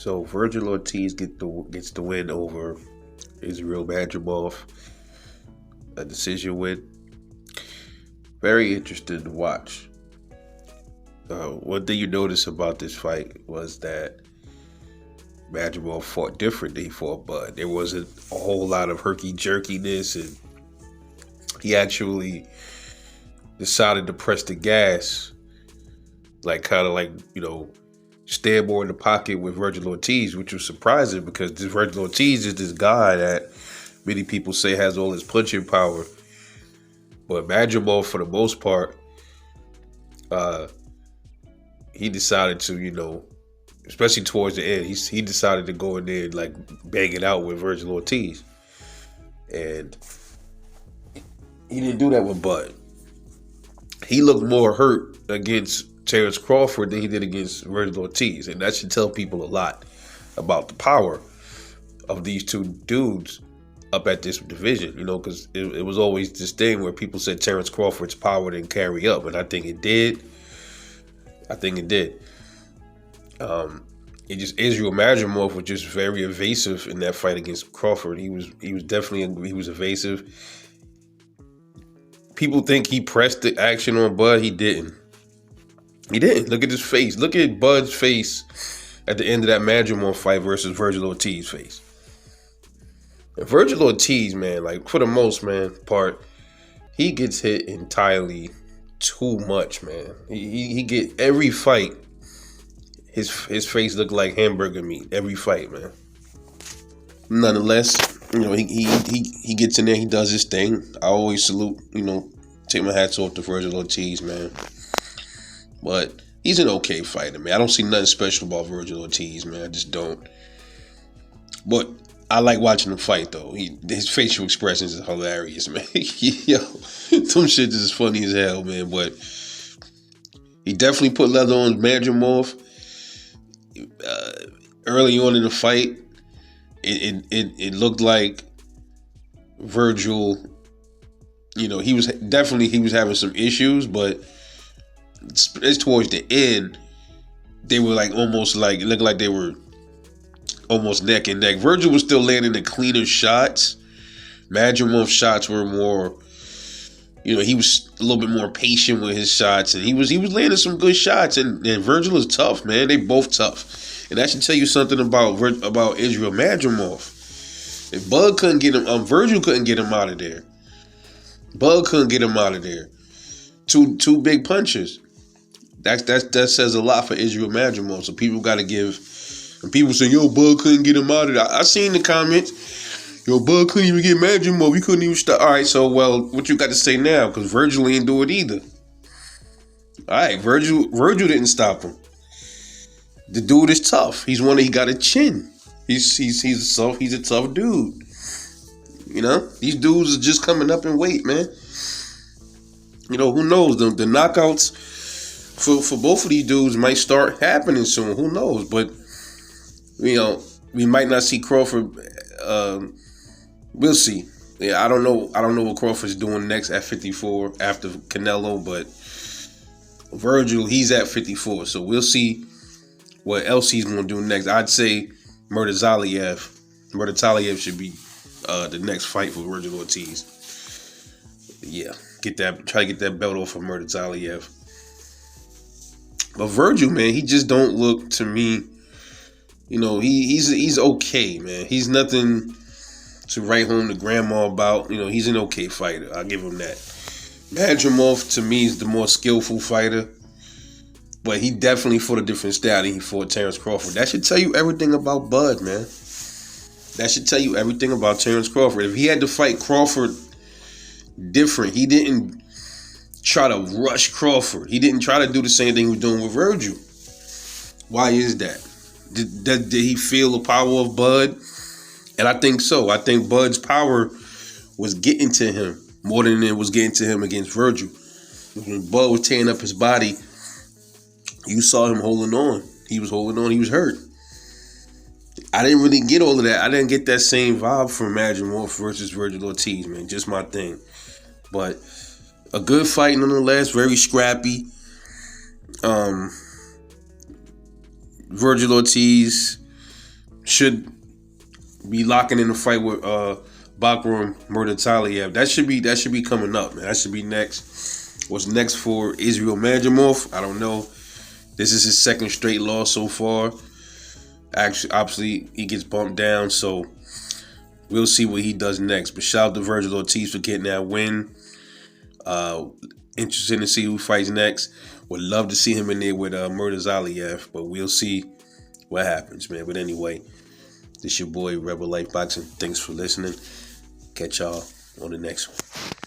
So Vergil Ortiz gets the win over Israil Madrimov, a decision win. Very interesting to watch. One thing you notice about this fight was that Madrimov fought different than he fought Bud. There wasn't a whole lot of herky-jerkiness, and he actually decided to press the gas, stand more in the pocket with Vergil Ortiz, which was surprising because this Vergil Ortiz is this guy that many people say has all his punching power. But Madrimov, for the most part, he decided to, especially towards the end, he decided to go in there and bang it out with Vergil Ortiz. And he didn't do that with Bud. He looked more hurt against Terrence Crawford than he did against Vergil Ortiz. And that should tell people a lot about the power of these two dudes up at this division, because it was always this thing where people said Terrence Crawford's power didn't carry up, and I think it did. Israil Madrimov was just very evasive in that fight against Crawford. He was evasive. People think he pressed the action on Bud. He didn't. Look at his face. Look at Bud's face at the end of that Madrimov fight versus Vergil Ortiz's face. And Vergil Ortiz, man, for the most part, he gets hit entirely too much, man. He get every fight. His face looked like hamburger meat every fight, man. Nonetheless, he gets in there, he does his thing. I always salute, take my hats off to Vergil Ortiz, man. But he's an okay fighter, man. I don't see nothing special about Vergil Ortiz, man. I just don't. But I like watching him fight, though. His facial expressions is hilarious, man. Yo, some shit is funny as hell, man. But he definitely put leather on Madrimov. Early on in the fight, it looked like Vergil, he was having some issues, but it's towards the end, they were it looked like they were almost neck and neck. Vergil was still landing the cleaner shots. Madrimov's shots were more, he was a little bit more patient with his shots, and he was landing some good shots. And Vergil is tough, man. They both tough, and that should tell you something about Israil Madrimov. If Bud couldn't get him, Vergil couldn't get him out of there. Bud couldn't get him out of there. Two big punches. That says a lot for Israil Madrimov. So people got to give. And people say, yo, Bud couldn't get him out of there. I seen the comments. Yo, Bud couldn't even get Madrimov. He couldn't even stop. All right, so, what you got to say now? Because Vergil ain't do it either. All right, Vergil didn't stop him. The dude is tough. He got a chin. He's a tough dude. These dudes are just coming up in weight, man. Who knows? The knockouts for both of these dudes might start happening soon. Who knows? But we might not see Crawford. We'll see. Yeah, I don't know what Crawford's doing next at 54 after Canelo, but Vergil, he's at 54, so we'll see what else he's going to do next. I'd say Murtazaliev should be the next fight for Vergil Ortiz. Yeah, try to get that belt off of Murtazaliev. But Vergil, man, he just don't look to me. He's okay, man. He's nothing to write home to grandma about. He's an okay fighter. I'll give him that. Madrimov, to me, is the more skillful fighter. But he definitely fought a different style than he fought Terrence Crawford. That should tell you everything about Bud, man. That should tell you everything about Terrence Crawford. If he had to fight Crawford different, he didn't try to rush Crawford. He didn't try to do the same thing he was doing with Vergil. Why is that? Did he feel the power of Bud? And I think so. I think Bud's power was getting to him more than it was getting to him against Vergil. When Bud was tearing up his body, you saw him holding on. He was holding on. He was hurt. I didn't really get all of that. I didn't get that same vibe from Madrimov versus Vergil Ortiz, man. Just my thing. But a good fight nonetheless. Very scrappy. Vergil Ortiz should be locking in the fight with Bakram Murtataliev. That should be coming up, man. That should be next. What's next for Israil Madrimov? I don't know. This is his second straight loss so far. Actually, obviously, he gets bumped down, so we'll see what he does next. But shout out to Vergil Ortiz for getting that win. Interested to see who fights next. Would love to see him in there with Murtataliev, but we'll see what happens, man. But anyway, this your boy Rebel Life Boxing. Thanks for listening. Catch y'all on the next one.